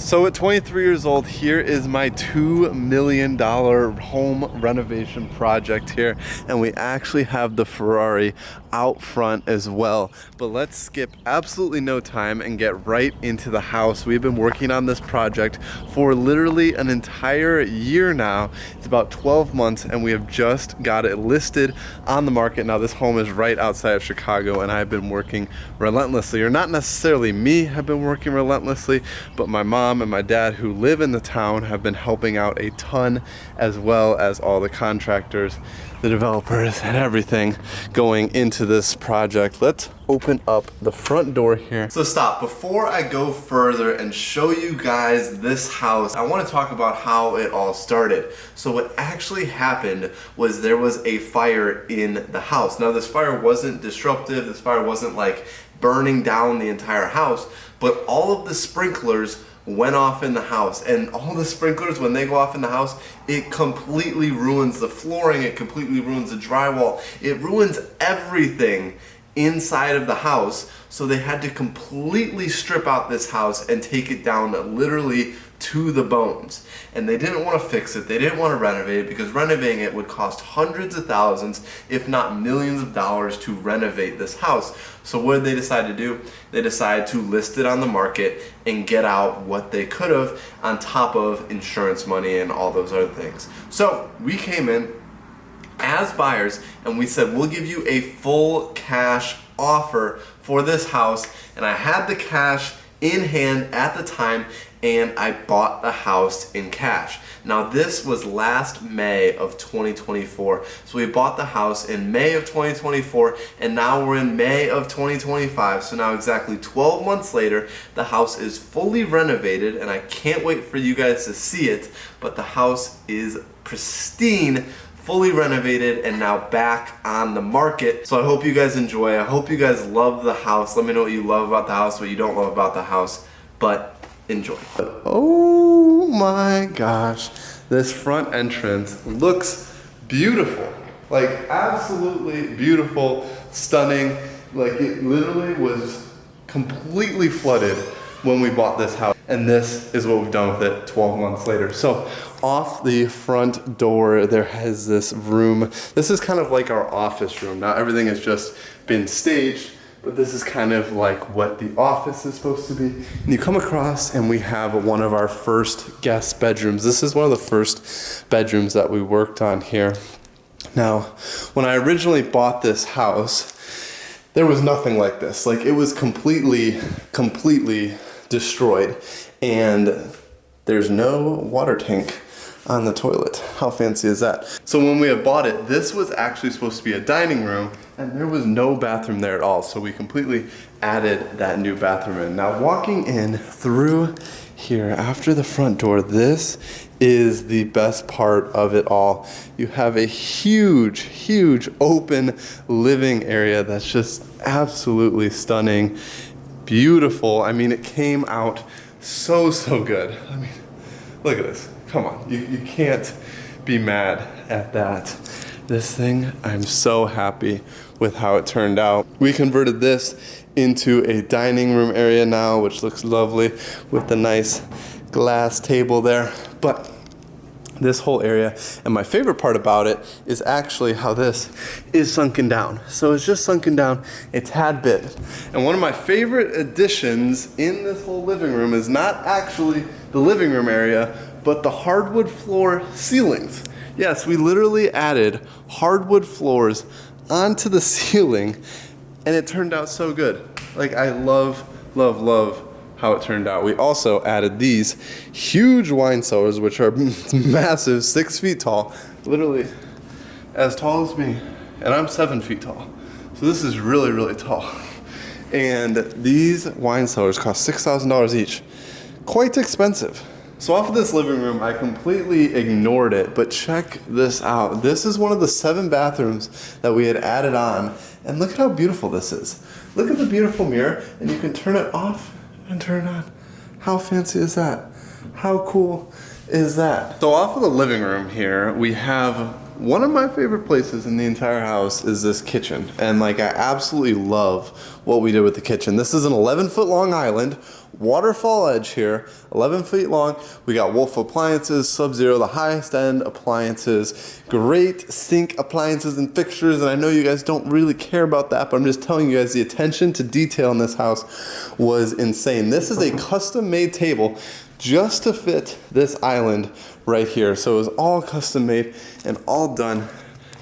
So at 23 years old, here is my $2 million home renovation project here. And we actually have the Ferrari out front as well. But let's skip absolutely no time and get right into the house. We've been working on this project for literally an entire year now. It's about 12 months and we have just got it listed on the market. Now this home is right outside of Chicago and I've been working relentlessly, or not necessarily me have been working relentlessly, but my mom and my dad who live in the town have been helping out a ton, as well as all the contractors, the developers, and everything going into this project. Let's open up the front door here. So stop, before I go further and show you guys this house, I want to talk about how it all started. So what actually happened was there was a fire in the house. Now this fire wasn't disruptive, this fire wasn't like burning down the entire house, but all of the sprinklers went off in the house, and all the sprinklers, when they go off in the house, it completely ruins the flooring, it completely ruins the drywall, it ruins everything inside of the house. So they had to completely strip out this house and take it down literally to the bones. And they didn't want to fix it, they didn't want to renovate it, because renovating it would cost hundreds of thousands, if not millions of dollars to renovate this house. So what did they decide to do? They decided to list it on the market and get out what they could have, on top of insurance money and all those other things. So we came in as buyers and we said, we'll give you a full cash offer for this house. And I had the cash in hand at the time, and I bought the house in cash. Now this was last May of 2024. So we bought the house in May of 2024, and now we're in May of 2025. So now exactly 12 months later, the house is fully renovated, and I can't wait for you guys to see it, but the house is pristine, fully renovated, and now back on the market. So I hope you guys enjoy. I hope you guys love the house. Let me know what you love about the house, what you don't love about the house, but enjoy. Oh my gosh, this front entrance looks beautiful. Like absolutely beautiful, stunning. Like it literally was completely flooded when we bought this house. And this is what we've done with it 12 months later. So off the front door, there has this room. This is kind of like our office room. Now everything has just been staged, but this is kind of like what the office is supposed to be. And you come across and we have one of our first guest bedrooms. This is one of the first bedrooms that we worked on here. Now, when I originally bought this house, there was nothing like this. Like it was completely destroyed, and there's no water tank on the toilet. How fancy is that? So when we had bought it, this was actually supposed to be a dining room, and there was no bathroom there at all. So we completely added that new bathroom in. Now walking in through here after the front door, this is the best part of it all. You have a huge open living area that's just absolutely stunning, beautiful. I mean, it came out so good. I mean, look at this. Come on, you can't be mad at that. This thing, I'm so happy with how it turned out. We converted this into a dining room area now, which looks lovely with the nice glass table there. But this whole area, and my favorite part about it is actually how this is sunken down. So it's just sunken down a tad bit. And one of my favorite additions in this whole living room is not actually the living room area, but the hardwood floor ceilings. Yes, we literally added hardwood floors onto the ceiling, and it turned out so good. Like I love how it turned out. We also added these huge wine cellars, which are massive, 6 feet tall, literally as tall as me, and I'm 7 feet tall. So this is really tall. And these wine cellars cost $6,000 each. Quite expensive. So off of this living room, I completely ignored it, but check this out. This is one of the 7 bathrooms that we had added on, and look at how beautiful this is. Look at the beautiful mirror, and you can turn it off and turn it on. How fancy is that? How cool is that? So off of the living room here, we have one of my favorite places in the entire house is this kitchen. And like I absolutely love what we did with the kitchen. This is an 11-foot long island, waterfall edge here, 11 feet long. We got Wolf appliances, Sub-Zero, the highest end appliances, great sink appliances and fixtures. And I know you guys don't really care about that, but I'm just telling you guys the attention to detail in this house was insane. This is a custom made table just to fit this island right here. So it was all custom made and all done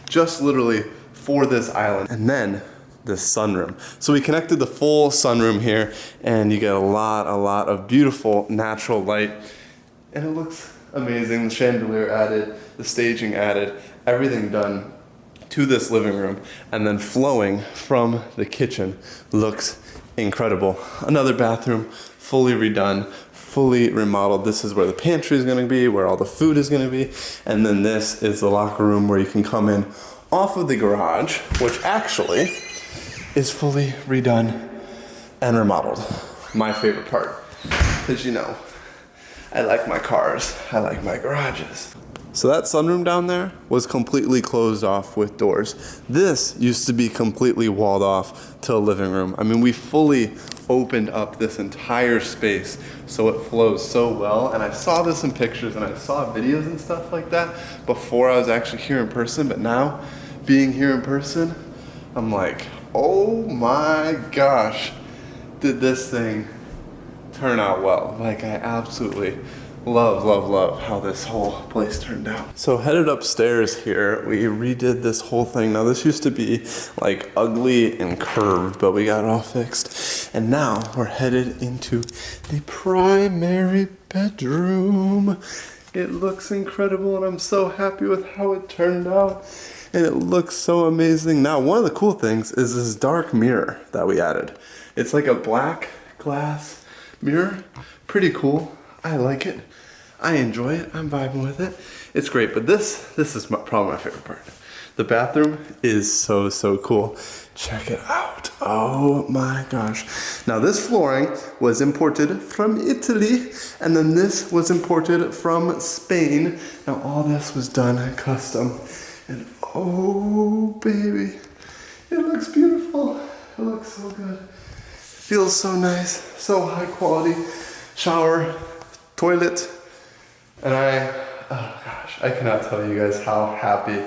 just literally for this island. And then this sunroom. So we connected the full sunroom here, and you get a lot of beautiful natural light, and it looks amazing. The chandelier added, the staging added, everything done to this living room, and then flowing from the kitchen looks incredible. Another bathroom, fully redone, fully remodeled. This is where the pantry is going to be, where all the food is going to be, and then this is the locker room where you can come in off of the garage, which actually is fully redone and remodeled. My favorite part, because you know, I like my cars, I like my garages. So that sunroom down there was completely closed off with doors. This used to be completely walled off to a living room. I mean, we fully opened up this entire space so it flows so well. And I saw this in pictures and I saw videos and stuff like that before I was actually here in person. But now, being here in person, I'm like, oh my gosh, did this thing turn out well. Like, I absolutely love how this whole place turned out. So headed upstairs here, we redid this whole thing. Now this used to be like ugly and curved, but we got it all fixed. And now we're headed into the primary bedroom. It looks incredible and I'm so happy with how it turned out. And it looks so amazing. Now, one of the cool things is this dark mirror that we added. It's like a black glass mirror. Pretty cool. I like it. I enjoy it. I'm vibing with it. It's great, but this is probably my favorite part. The bathroom is so cool. Check it out. Oh my gosh. Now this flooring was imported from Italy, and then this was imported from Spain. Now all this was done custom. And oh baby, it looks beautiful. It looks so good. Feels so nice, so high quality. Shower, toilet, and oh gosh, I cannot tell you guys how happy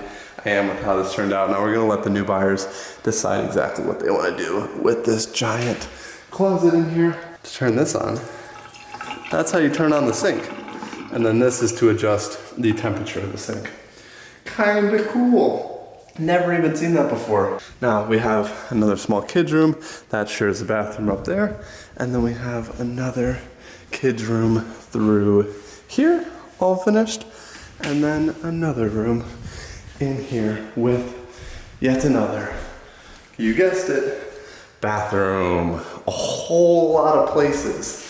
I am with how this turned out. Now we're gonna let the new buyers decide exactly what they wanna do with this giant closet in here. To turn this on, that's how you turn on the sink. And then this is to adjust the temperature of the sink. Kinda cool. Never even seen that before. Now we have another small kids room that shares the bathroom up there. And then we have another kids room through here, all finished. And then another room in here with yet another, you guessed it, bathroom. A whole lot of places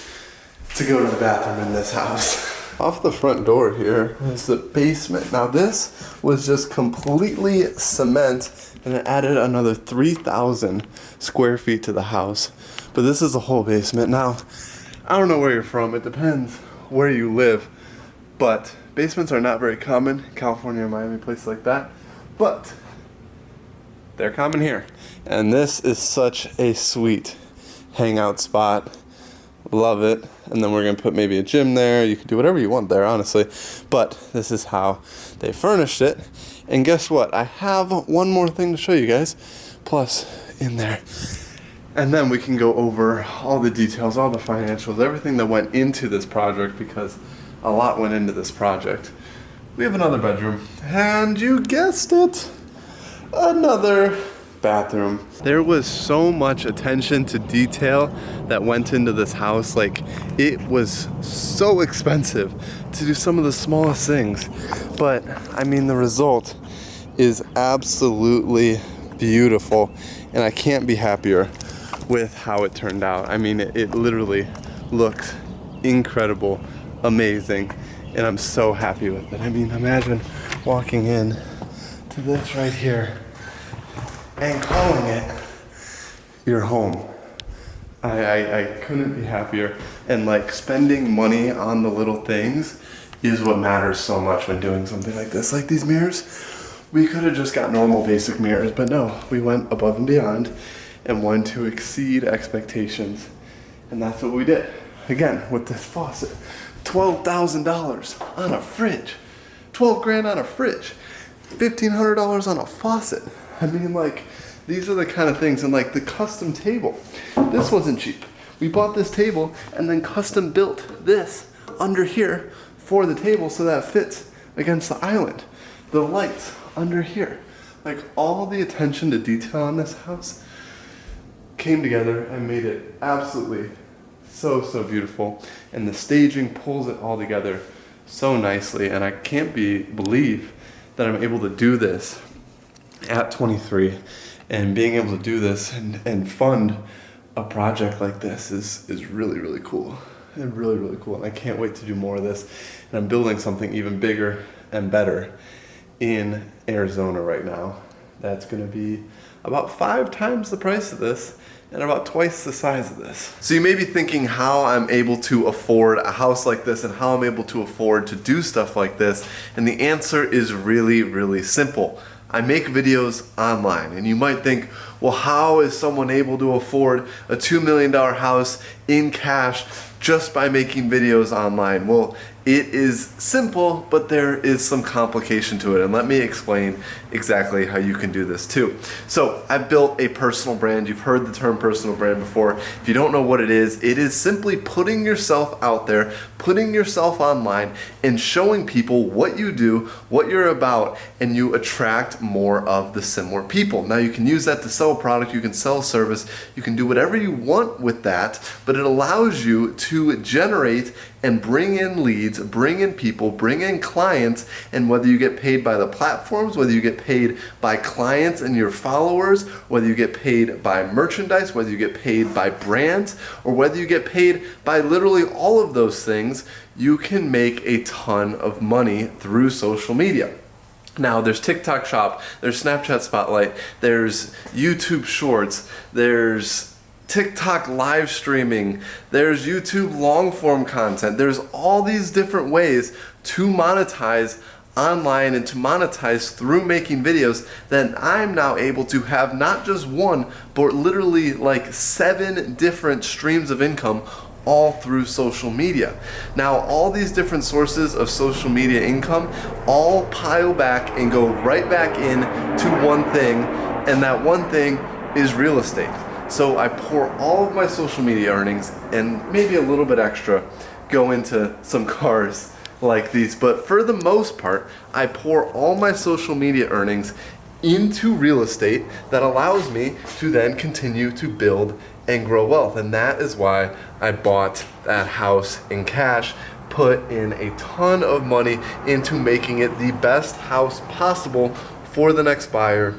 to go to the bathroom in this house. Off the front door here is the basement. Now this was just completely cement, and it added another 3,000 square feet to the house. But this is the whole basement. Now, I don't know where you're from. It depends where you live. But basements are not very common in California or Miami, places like that. But they're common here. And this is such a sweet hangout spot. Love it. And then we're gonna put maybe a gym there. You can do whatever you want there, honestly. But this is how they furnished it. And guess what? I have one more thing to show you guys. Plus in there. And then we can go over all the details, all the financials, everything that went into this project, because a lot went into this project. We have another bedroom. And you guessed it, another bathroom. There was so much attention to detail that went into this house. Like, it was so expensive to do some of the smallest things. But I mean, the result is absolutely beautiful, and I can't be happier with how it turned out. I mean, it literally looks incredible, amazing, and I'm so happy with it. I mean, imagine walking in to this right here and calling it your home. I couldn't be happier. And like, spending money on the little things is what matters so much when doing something like this. Like these mirrors, we could have just got normal basic mirrors, but no, we went above and beyond and wanted to exceed expectations. And that's what we did. again, with this faucet, $12,000 on a fridge, 12 grand on a fridge, $1,500 on a faucet. I mean, like, these are the kind of things. And like the custom table, this wasn't cheap. We bought this table and then custom built this under here for the table so that fits against the island. The lights under here, like all the attention to detail on this house came together and made it absolutely so beautiful. And the staging pulls it all together so nicely. And I can't believe that I'm able to do this at 23, and being able to do this and fund a project like this is really cool. And really cool. And I can't wait to do more of this. And I'm building something even bigger and better in Arizona right now. That's gonna be about 5 times the price of this and about twice the size of this. So you may be thinking how I'm able to afford a house like this and how I'm able to afford to do stuff like this. And the answer is really simple. I make videos online, and you might think, well, how is someone able to afford a $2 million house in cash just by making videos online? Well, it is simple, but there is some complication to it, and let me explain exactly how you can do this too. So I've built a personal brand. You've heard the term personal brand before. If you don't know what it is simply putting yourself out there, putting yourself online, and showing people what you do, what you're about, and you attract more of the similar people. Now you can use that to sell a product, you can sell a service, you can do whatever you want with that, but it allows you to generate and bring in leads, bring in people, bring in clients, and whether you get paid by the platforms, whether you get paid by clients and your followers, whether you get paid by merchandise, whether you get paid by brands, or whether you get paid by literally all of those things, you can make a ton of money through social media. Now there's TikTok Shop, there's Snapchat Spotlight, there's YouTube Shorts, there's TikTok live streaming, there's YouTube long form content. There's all these different ways to monetize online and to monetize through making videos that I'm now able to have not just one, but literally like 7 different streams of income all through social media. Now all these different sources of social media income all pile back and go right back in to one thing, and that one thing is real estate. So I pour all of my social media earnings and maybe a little bit extra go into some cars like these. But for the most part, I pour all my social media earnings into real estate that allows me to then continue to build and grow wealth. And that is why I bought that house in cash, put in a ton of money into making it the best house possible for the next buyer.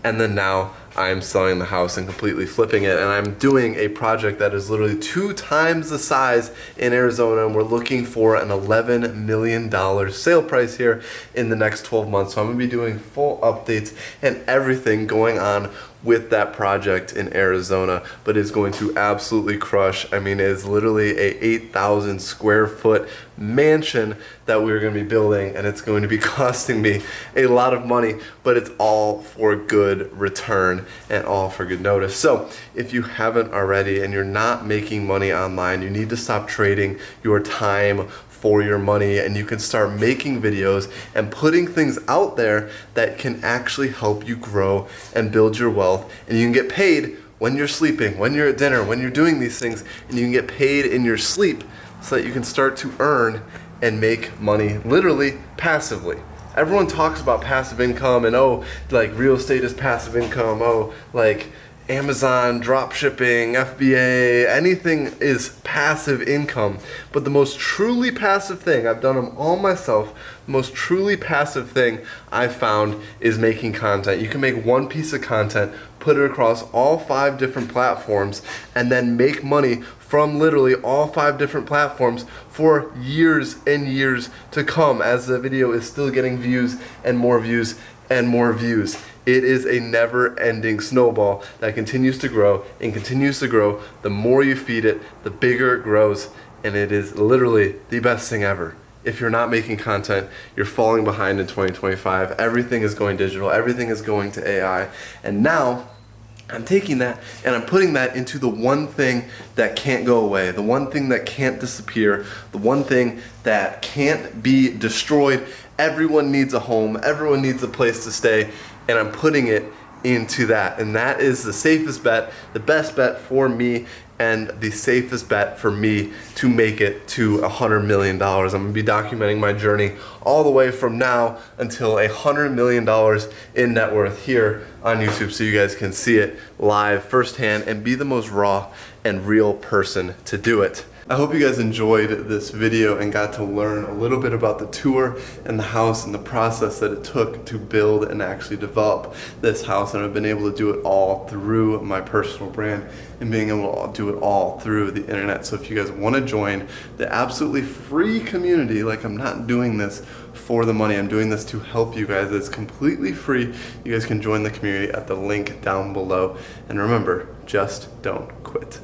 And then now I'm selling the house and completely flipping it, and I'm doing a project that is literally 2 times the size in Arizona, and we're looking for an $11 million sale price here in the next 12 months. So I'm gonna be doing full updates and everything going on with that project in Arizona, but it's going to absolutely crush. I mean, it's literally a 8,000 square foot mansion that we're going to be building, and it's going to be costing me a lot of money, but it's all for good return and all for good notice. So if you haven't already and you're not making money online, you need to stop trading your time for your money, and you can start making videos and putting things out there that can actually help you grow and build your wealth. And you can get paid when you're sleeping, when you're at dinner, when you're doing these things, and you can get paid in your sleep so that you can start to earn and make money literally passively. Everyone talks about passive income and oh, like real estate is passive income, oh, like Amazon, drop shipping, FBA, anything is passive income. But the most truly passive thing, I've done them all myself, the most truly passive thing I've found is making content. You can make one piece of content, put it across all 5 different platforms, and then make money from literally all 5 different platforms for years and years to come as the video is still getting views and more views and more views. It is a never-ending snowball that continues to grow and continues to grow. The more you feed it, the bigger it grows, and it is literally the best thing ever. If you're not making content, you're falling behind in 2025. Everything is going digital. Everything is going to AI. And now, I'm taking that and I'm putting that into the one thing that can't go away, the one thing that can't disappear, the one thing that can't be destroyed. Everyone needs a home, everyone needs a place to stay, and I'm putting it into that. And that is the safest bet, the best bet for me, and the safest bet for me to make it to $100 million. I'm gonna be documenting my journey all the way from now until $100 million in net worth here on YouTube, so you guys can see it live firsthand and be the most raw and real person to do it. I hope you guys enjoyed this video and got to learn a little bit about the tour and the house and the process that it took to build and actually develop this house. And I've been able to do it all through my personal brand and being able to do it all through the internet. So if you guys want to join the absolutely free community, like, I'm not doing this for the money, I'm doing this to help you guys. It's completely free. You guys can join the community at the link down below. And remember, just don't quit.